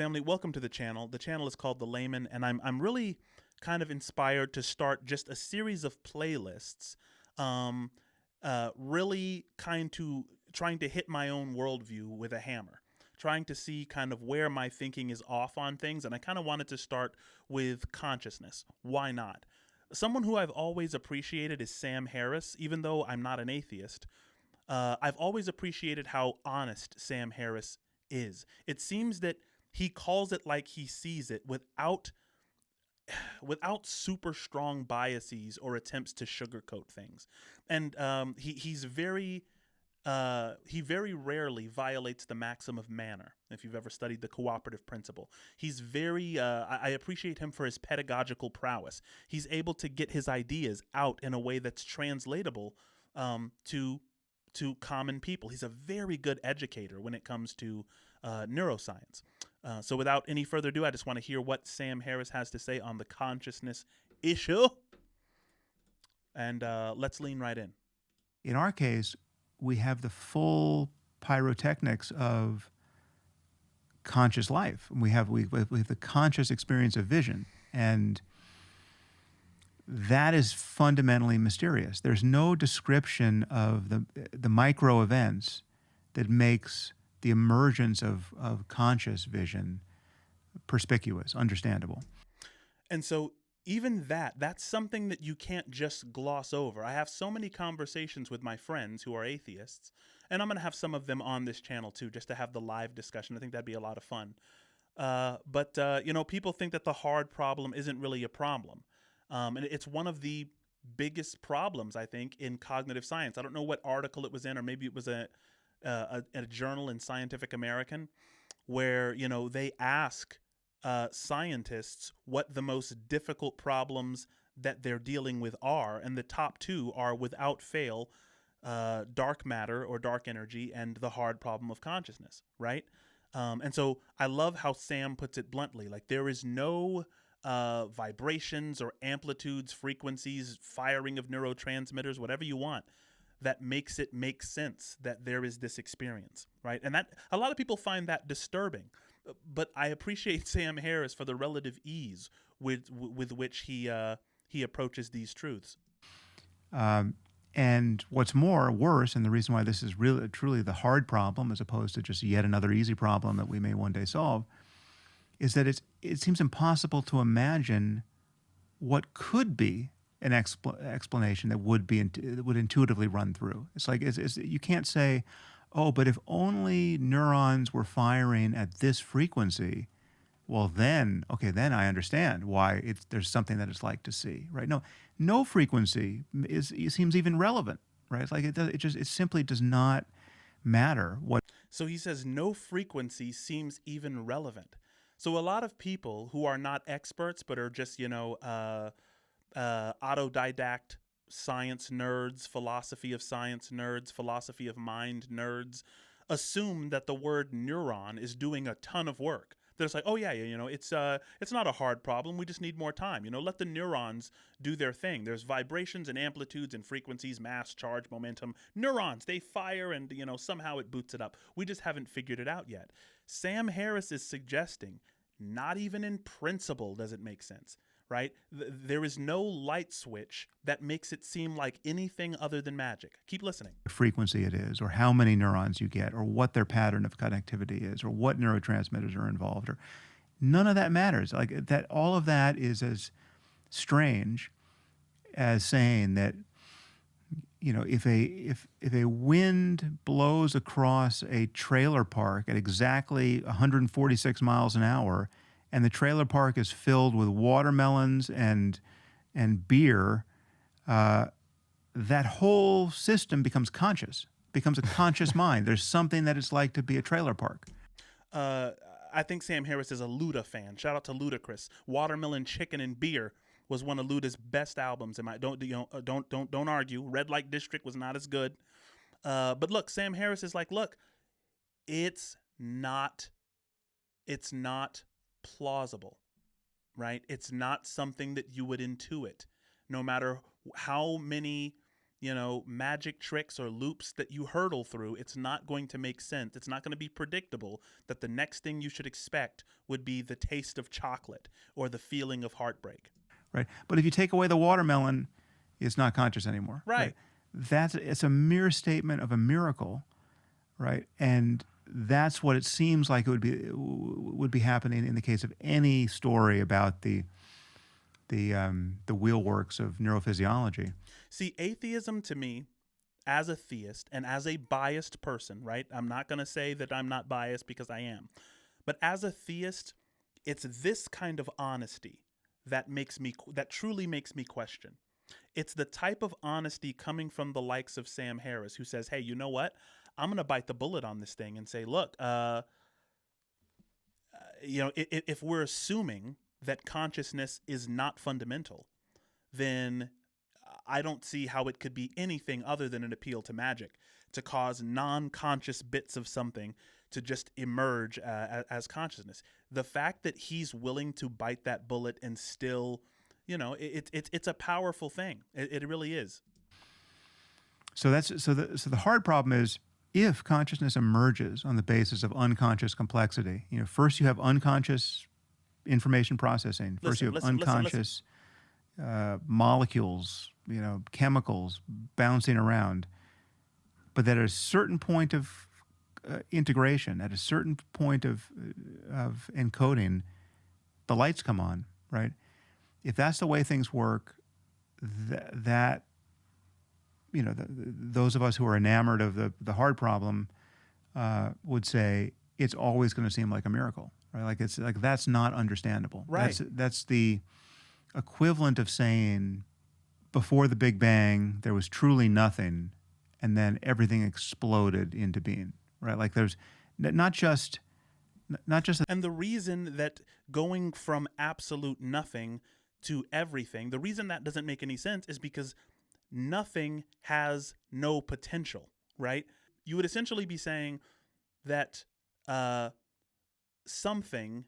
Family, welcome to the channel. The channel is called The Layman, and I'm really kind of inspired to start just a series of playlists, really trying to hit my own worldview with a hammer, trying to see kind of where my thinking is off on things, and I kind of wanted to start with consciousness. Why not? Someone who I've always appreciated is Sam Harris, even though I'm not an atheist. I've always appreciated how honest Sam Harris is. It seems that he calls it like he sees it without super strong biases or attempts to sugarcoat things. And he very rarely violates the maxim of manner. If you've ever studied the cooperative principle, he's very. I appreciate him for his pedagogical prowess. He's able to get his ideas out in a way that's translatable to common people. He's a very good educator when it comes to neuroscience. So without any further ado, I just want to hear what Sam Harris has to say on the consciousness issue. And let's lean right in. In our case, we have the full pyrotechnics of conscious life. We have the conscious experience of vision. And that is fundamentally mysterious. There's no description of the micro events that makes the emergence of conscious vision perspicuous, understandable. And so even that's something that you can't just gloss over. I have so many conversations with my friends who are atheists, and I'm going to have some of them on this channel too, just to have the live discussion. I think that'd be a lot of fun. But people think that the hard problem isn't really a problem. And it's one of the biggest problems, I think, in cognitive science. I don't know what article it was in, or maybe it was a journal in Scientific American, where they ask scientists what the most difficult problems that they're dealing with are, and the top two are, without fail, dark matter or dark energy and the hard problem of consciousness, right? And so I love how Sam puts it bluntly, like there is no vibrations or amplitudes, frequencies, firing of neurotransmitters, whatever you want, that makes it make sense that there is this experience, right? And that a lot of people find that disturbing, but I appreciate Sam Harris for the relative ease with which he approaches these truths. And what's worse, and the reason why this is really truly the hard problem as opposed to just yet another easy problem that we may one day solve, is that it seems impossible to imagine what could be an explanation that would intuitively run through. It's like you can't say, oh, but if only neurons were firing at this frequency, well then I understand why there's something that it's like to see, right? No frequency seems even relevant, right? It's like it simply does not matter what. So he says no frequency seems even relevant. So a lot of people who are not experts but are just autodidact science nerds, philosophy of science nerds, philosophy of mind nerds, assume that the word neuron is doing a ton of work. They're just like, oh yeah, it's not a hard problem. We just need more time. Let the neurons do their thing. There's vibrations and amplitudes and frequencies, mass, charge, momentum. Neurons, they fire and somehow it boots it up. We just haven't figured it out yet. Sam Harris is suggesting not even in principle does it make sense. Right? There is no light switch that makes it seem like anything other than magic. Keep listening. Frequency it is, or how many neurons you get, or what their pattern of connectivity is, or what neurotransmitters are involved, or none of that matters. Like that, all of that is as strange as saying that if a wind blows across a trailer park at exactly 146 miles an hour, and the trailer park is filled with watermelons and beer, that whole system becomes a conscious mind. There's something that it's like to be a trailer park. I think Sam Harris is a Luda fan. Shout out to Ludacris. Watermelon, Chicken, and Beer was one of Luda's best albums. Don't argue. Red Light District was not as good. But look, Sam Harris is like, look, it's not plausible, right? It's not something that you would intuit, no matter how many magic tricks or loops that you hurdle through, it's not going to make sense. It's not going to be predictable that the next thing you should expect would be the taste of chocolate or the feeling of heartbreak. Right. But if you take away the watermelon, it's not conscious anymore. Right. It's a mere statement of a miracle, right? And that's what it seems like it would be happening in the case of any story about the wheelworks of neurophysiology. See, atheism to me, as a theist and as a biased person, right? I'm not going to say that I'm not biased because I am. But as a theist, it's this kind of honesty that truly makes me question. It's the type of honesty coming from the likes of Sam Harris, who says, hey, you know what? I'm going to bite the bullet on this thing and say, look, if we're assuming that consciousness is not fundamental, then I don't see how it could be anything other than an appeal to magic, to cause non-conscious bits of something to just emerge as consciousness. The fact that he's willing to bite that bullet and still, it's a powerful thing. It really is. So the hard problem is, if consciousness emerges on the basis of unconscious complexity, first you have unconscious information processing. First you have unconscious molecules, chemicals bouncing around. But that at a certain point of integration, at a certain point of encoding, the lights come on, right? If that's the way things work, those of us who are enamored of the hard problem would say it's always going to seem like a miracle, right? Like it's like that's not understandable. Right. That's the equivalent of saying before the Big Bang there was truly nothing, and then everything exploded into being, right? Like there's not just. And the reason that going from absolute nothing to everything, the reason that doesn't make any sense is because nothing has no potential, right? You would essentially be saying that something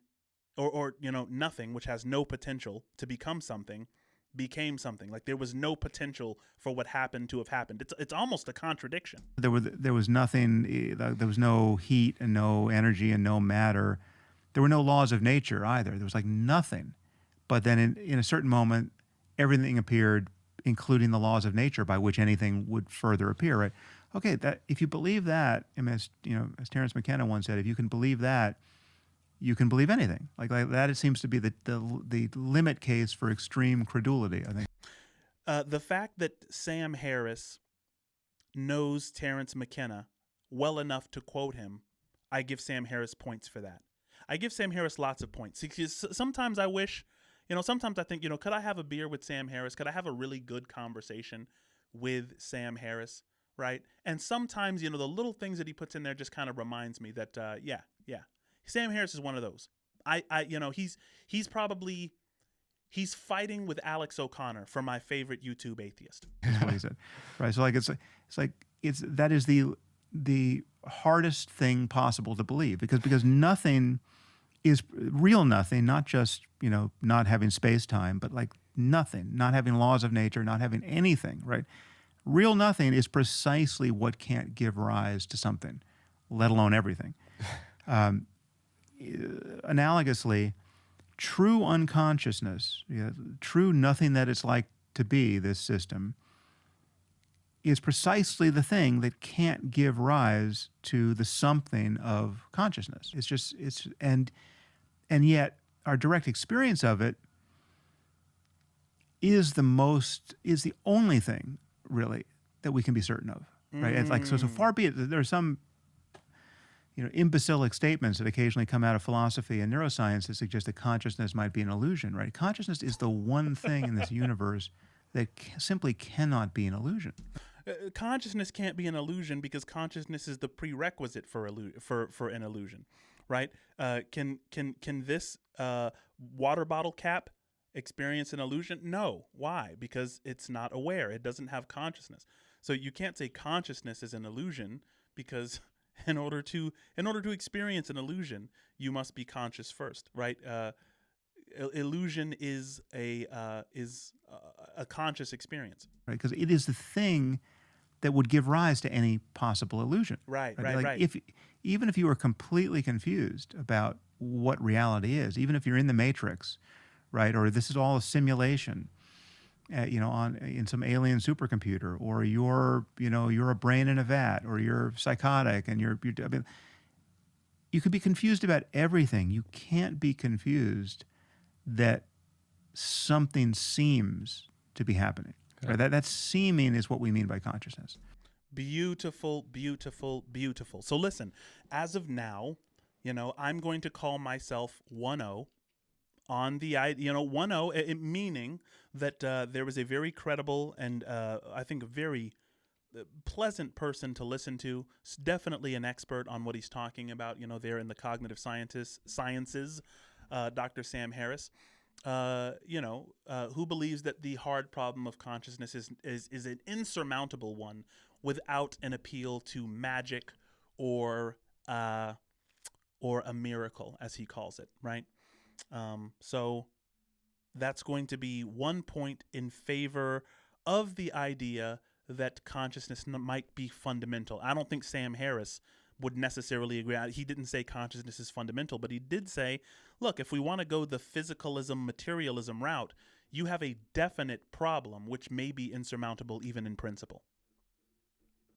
or nothing, which has no potential to become something, became something. Like there was no potential for what happened to have happened. It's almost a contradiction. There was nothing. There was no heat and no energy and no matter. There were no laws of nature either. There was like nothing. But then in a certain moment, everything appeared, including the laws of nature by which anything would further appear. Right? Okay, that if you believe that, and as Terence McKenna once said, if you can believe that, you can believe anything. Like that, it seems to be the limit case for extreme credulity, I think. The fact that Sam Harris knows Terence McKenna well enough to quote him, I give Sam Harris points for that. I give Sam Harris lots of points. Because sometimes I wish, sometimes I think, could I have a beer with Sam Harris? Could I have a really good conversation with Sam Harris, right? And sometimes, the little things that he puts in there just kind of reminds me that, yeah. Sam Harris is one of those. He's fighting with Alex O'Connor for my favorite YouTube atheist. That's what he said, right? So that is the hardest thing possible to believe because nothing is real nothing, not just not having space time, but like nothing, not having laws of nature, not having anything, right? Real nothing is precisely what can't give rise to something, let alone everything. Analogously, true unconsciousness, true nothing that it's like to be this system, is precisely the thing that can't give rise to the something of consciousness. And yet our direct experience of it is the only thing really that we can be certain of, right? It's like so far be it. There are some imbecilic statements that occasionally come out of philosophy and neuroscience that suggest that consciousness might be an illusion, right? Consciousness is the one thing in this universe that simply cannot be an illusion. Consciousness can't be an illusion because consciousness is the prerequisite for an illusion, right? Can this water bottle cap experience an illusion? No. Why? Because it's not aware. It doesn't have consciousness. So you can't say consciousness is an illusion because in order to experience an illusion, you must be conscious first, right? Illusion is a conscious experience. right? Because it is the thing that would give rise to any possible illusion. Right, Like right. if even if you were completely confused about what reality is, even if you're in the Matrix, right, or this is all a simulation, on in some alien supercomputer, or you're a brain in a vat, or you're psychotic, and I mean, you could be confused about everything. You can't be confused that something seems to be happening. Right? That seeming is what we mean by consciousness. Beautiful, beautiful, beautiful. So listen, as of now, I'm going to call myself 1-0 on the 1-0, meaning that there was a very credible and I think a very pleasant person to listen to. Definitely an expert on what he's talking about. There in the cognitive sciences, Dr. Sam Harris. Who believes that the hard problem of consciousness is an insurmountable one without an appeal to magic or a miracle, as he calls it, right? So that's going to be 1 point in favor of the idea that consciousness might be fundamental. I don't think Sam Harris would necessarily agree. He didn't say consciousness is fundamental, but he did say, look, if we want to go the physicalism, materialism route, you have a definite problem which may be insurmountable even in principle.